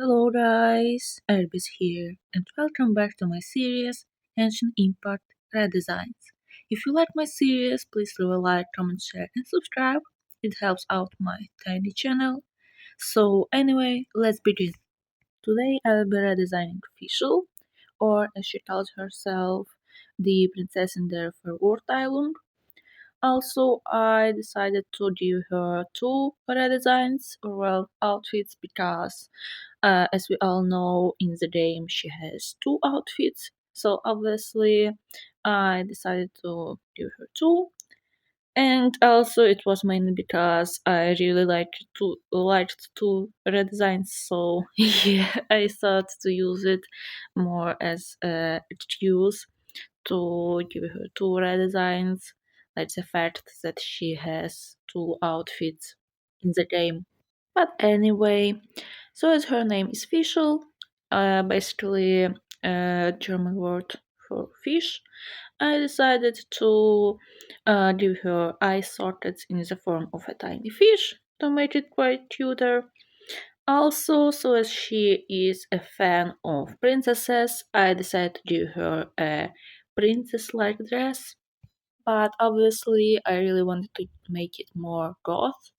Hello guys, Elvis here, and welcome back to my series Genshin Impact Redesigns. If you like my series, please leave a like, comment, share, and subscribe. It helps out my tiny channel. So anyway, let's begin. Today I will be redesigning Fischl, or as she calls herself, the princess in the Fairworth Island. Also, I decided to give her two redesigns, or well, outfits, because as we all know, in the game she has two outfits. So obviously, I decided to give her two. And also, it was mainly because I really liked two redesigns. So yeah, I thought to use it more as a excuse to give her two redesigns, like the fact that she has two outfits in the game. But anyway, so as her name is Fischl, basically a German word for fish, I decided to give her eye sockets in the form of a tiny fish to make it quite cuter. Also, so as she is a fan of princesses, I decided to give her a princess-like dress. But obviously, I really wanted to make it more goth.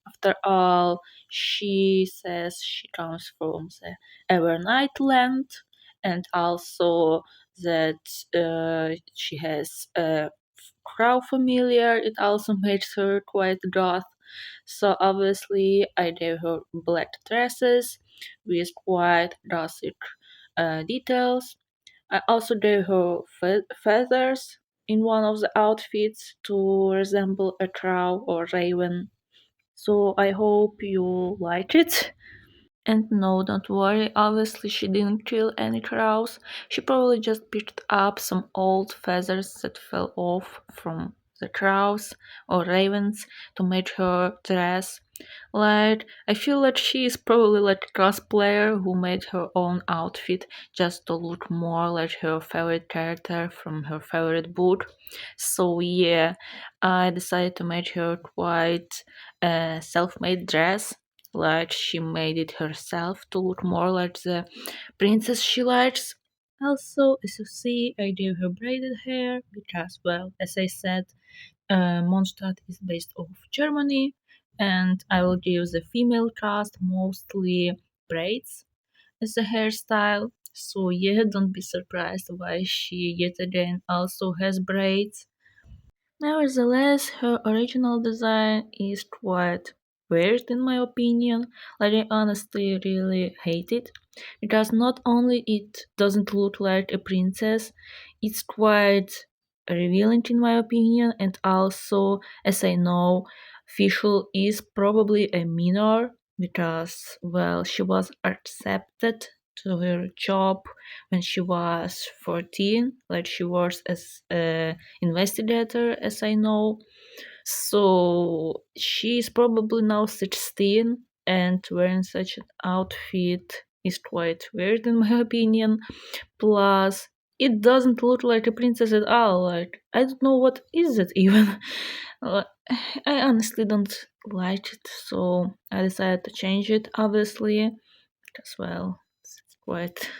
After all, she says she comes from the Evernight land, and also that she has a crow familiar. It also makes her quite goth. So obviously, I gave her black dresses with quite gothic details. I also gave her feathers in one of the outfits to resemble a crow or raven. So I hope you like it. And no, don't worry, obviously she didn't kill any crows. She probably just picked up some old feathers that fell off from the crows or ravens to make her dress. Like, I feel like she is probably like a cosplayer who made her own outfit just to look more like her favorite character from her favorite book. So yeah, I decided to make her quite a self-made dress, like she made it herself to look more like the princess she likes. Also, as you see, I gave her braided hair because, well, as I said, Mondstadt is based off Germany, and I will give the female cast mostly braids as a hairstyle. So yeah, don't be surprised why she yet again also has braids. Nevertheless, her original design is quite weird in my opinion. Like, I honestly really hate it because not only it doesn't look like a princess, it's quite revealing in my opinion, and also, as I know, Fischl is probably a minor because, well, she was accepted to her job when she was 14, like she works as a investigator, as I know. So she's probably now 16, and wearing such an outfit is quite weird in my opinion. Plus, it doesn't look like a princess at all. Like, I don't know what is it even. Uh, I honestly don't like it, so I decided to change it, obviously, because, well, it's quite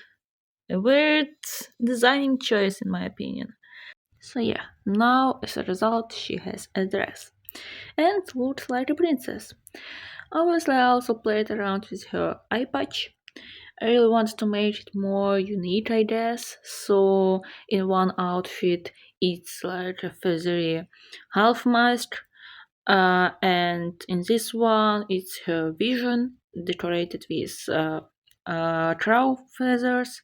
a weird designing choice in my opinion. So yeah, now as a result she has a dress and looks like a princess. Obviously I also played around with her eye patch. I really wanted to make it more unique, I guess. So in one outfit it's like a feathery half mask, and in this one it's her vision decorated with crow feathers.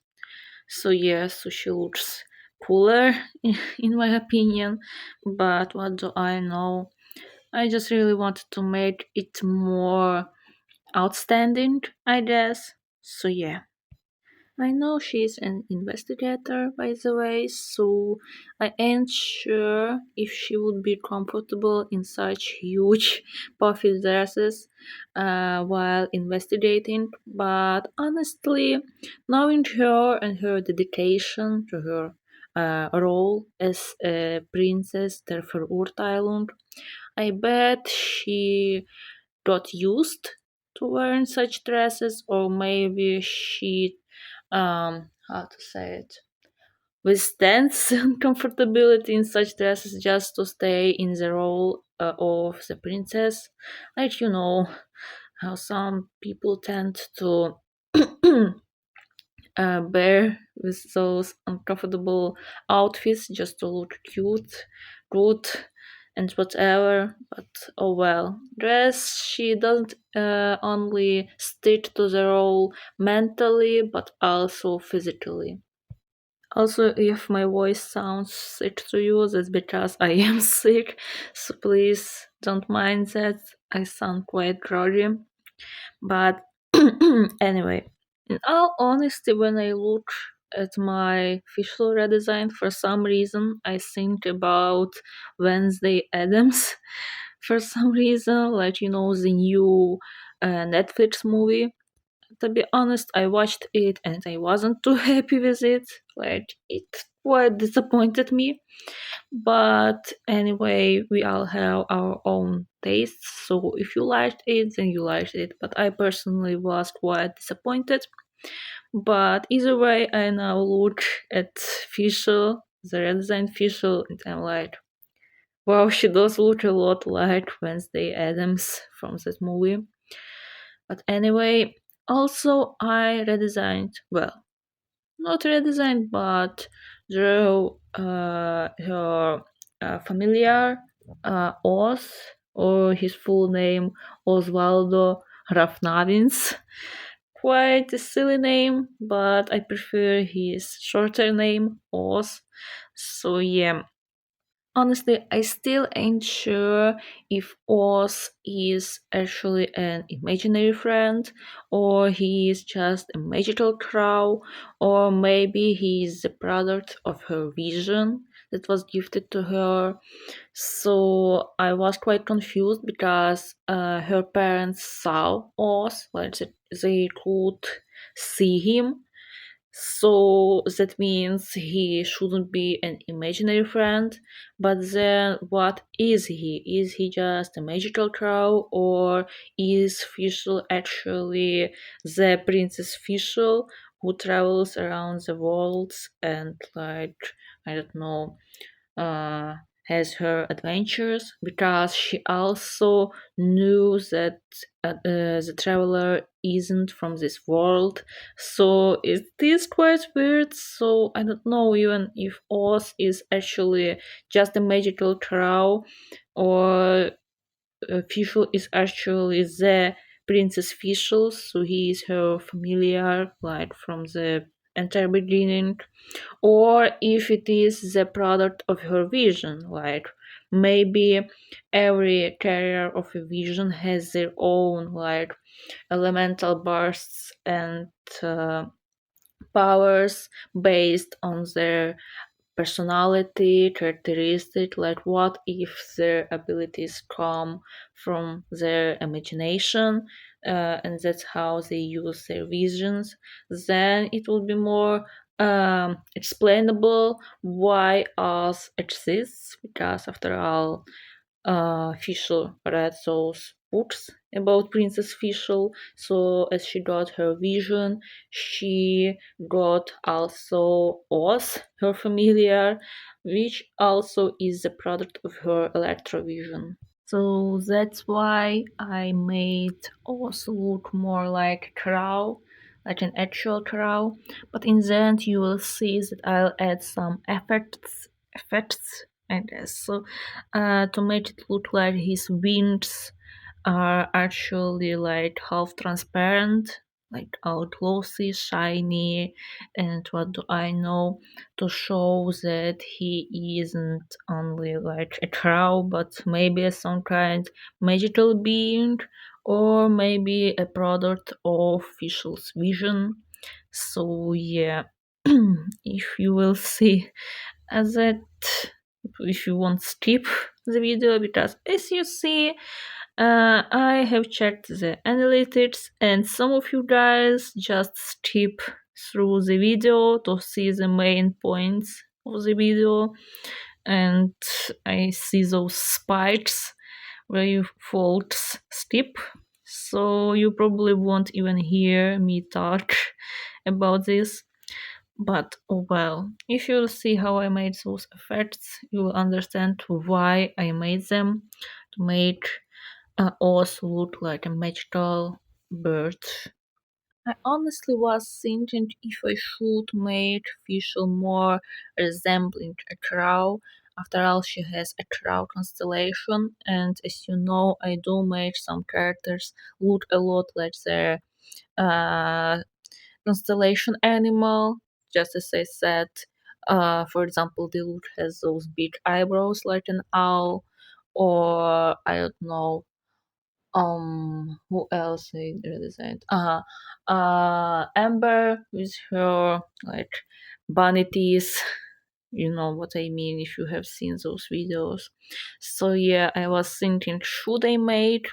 So yeah, so she looks cooler in my opinion. But what do I know? I just really wanted to make it more outstanding, I guess. So yeah. I know she's an investigator, by the way, so I ain't sure if she would be comfortable in such huge puffy dresses while investigating. But honestly, knowing her and her dedication to her role as a princess for Urt Island, I bet she got used to wearing such dresses, or maybe she, how to say it, withstands comfortability in such dresses just to stay in the role of the princess. Like, how some people tend to bear with those uncomfortable outfits just to look cute, good, and whatever. But oh well. Dress, she doesn't only stick to the role mentally, but also physically. Also, if my voice sounds sick to you, that's because I am sick, so please don't mind that. I sound quite groggy. But anyway, in all honesty, when I look at my visual redesign, for some reason I think about Wednesday Adams. For some reason, like the new Netflix movie. To be honest, I watched it and I wasn't too happy with it. Like, it quite disappointed me. But anyway, we all have our own tastes, so if you liked it, then you liked it. But I personally was quite disappointed. But either way, I now look at Fischl, the Redesign Fischl, and I'm like, wow, she does look a lot like Wednesday Adams from that movie. But anyway, also I redesigned, well, not redesigned, but drew her familiar Oz, or his full name Osvaldo Rafnavins. Quite a silly name, but I prefer his shorter name, Oz. So yeah, honestly, I still ain't sure if Oz is actually an imaginary friend, or he is just a magical crow, or maybe he is the product of her vision that was gifted to her. So I was quite confused because her parents saw Oz, like they could see him, so that means he shouldn't be an imaginary friend. But then, what is he? Is he just a magical crow, or is Fischl actually the Princess Fischl who travels around the world and, like, I don't know, uh, has her adventures? Because she also knew that the traveler isn't from this world, so it is quite weird. So I don't know even if Oz is actually just a magical crow, or Fischl is actually the Princess Fischl, so he is her familiar, like from the entire beginning, or if it is the product of her vision, like maybe every carrier of a vision has their own, like, elemental bursts and powers based on their personality characteristic. Like, what if their abilities come from their imagination, and that's how they use their visions? Then it will be more explainable why us exists, because after all, Fischl read those books about Princess Fischl. So as she got her vision, she got also Oz, her familiar, which also is the product of her electrovision. So that's why I made Oz look more like a crow, like an actual crow. But in the end, you will see that I'll add some effects, I guess. So to make it look like his wings are actually like half transparent, like all glossy, shiny, and what do I know, to show that he isn't only like a crow, but maybe some kind magical being, or maybe a product of Fischl's vision. So yeah, if you will see that, if you won't skip the video, because as you see, I have checked the analytics, and some of you guys just skip through the video to see the main points of the video, and I see those spikes where you folks skip. so you probably won't even hear me talk about this. But oh well, if you see how I made those effects, you will understand why I made them to make Oz look like a magical bird. I honestly was thinking if I should make Fischl more resembling a crow. After all, she has a crow constellation, and as you know, I do make some characters look a lot like their uh, constellation animal. Just as I said, for example, the look has those big eyebrows like an owl, or I don't know, who else I redesigned? Amber with her like bunny teeth. You know what I mean if you have seen those videos. So yeah, I was thinking, should I make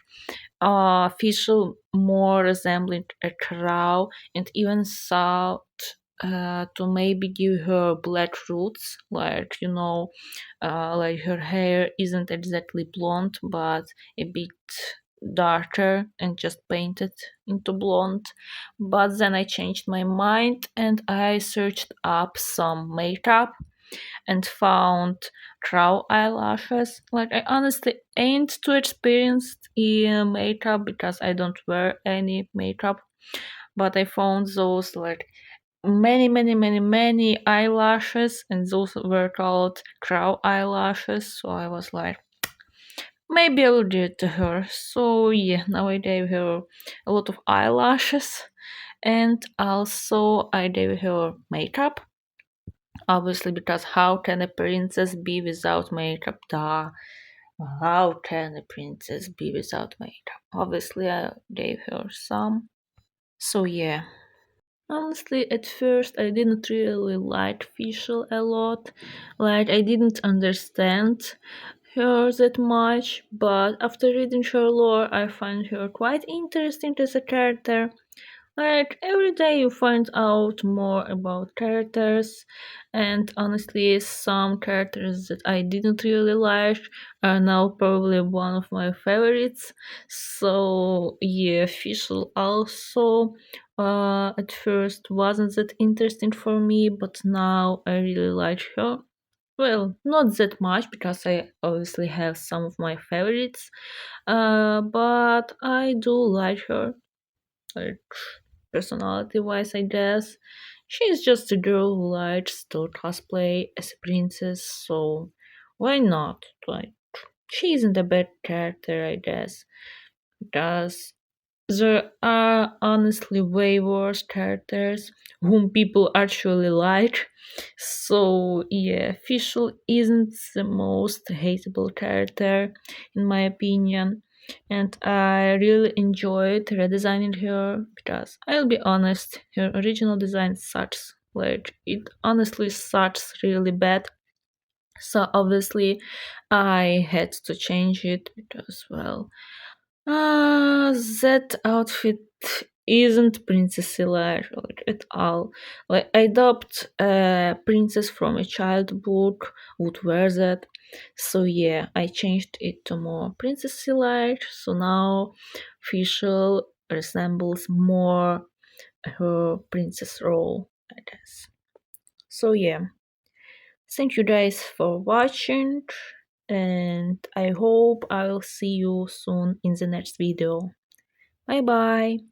Fischl more resembling a crow, and even thought to maybe give her black roots, like like her hair isn't exactly blonde, but a bit darker and just painted into blonde. But then I changed my mind and I searched up some makeup and found crow eyelashes. Like, I honestly ain't too experienced in makeup because I don't wear any makeup, but I found those like many eyelashes, and those were called crow eyelashes. So I was like, maybe I will do it to her. So yeah, now I gave her a lot of eyelashes, and also I gave her makeup. Obviously, because how can a princess be without makeup? Duh. How can a princess be without makeup? Obviously, I gave her some. So yeah. Honestly, at first I didn't really like Fischl a lot. Like, I didn't understand her that much, but after reading her lore, I find her quite interesting as a character. Like, every day you find out more about characters, and honestly, some characters that I didn't really like are now probably one of my favorites. So yeah, Fischl also at first wasn't that interesting for me, but now I really like her. Well, not that much because I obviously have some of my favorites, but I do like her. Like, personality wise, I guess. She's just a girl who likes to cosplay as a princess, so why not? Like, she isn't a bad character, I guess. Because there are honestly way worse characters whom people actually like. So yeah, Fischl isn't the most hateable character in my opinion. And I really enjoyed redesigning her because I'll be honest, her original design sucks. Like, it honestly sucks really bad. So obviously I had to change it because, well, that outfit isn't princessy like at all. Like, I adopt a princess from a child book would wear that. So yeah, I changed it to more princessy like. So now Fischl resembles more her princess role, I guess. So yeah, thank you guys for watching, and I hope I'll see you soon in the next video. Bye bye.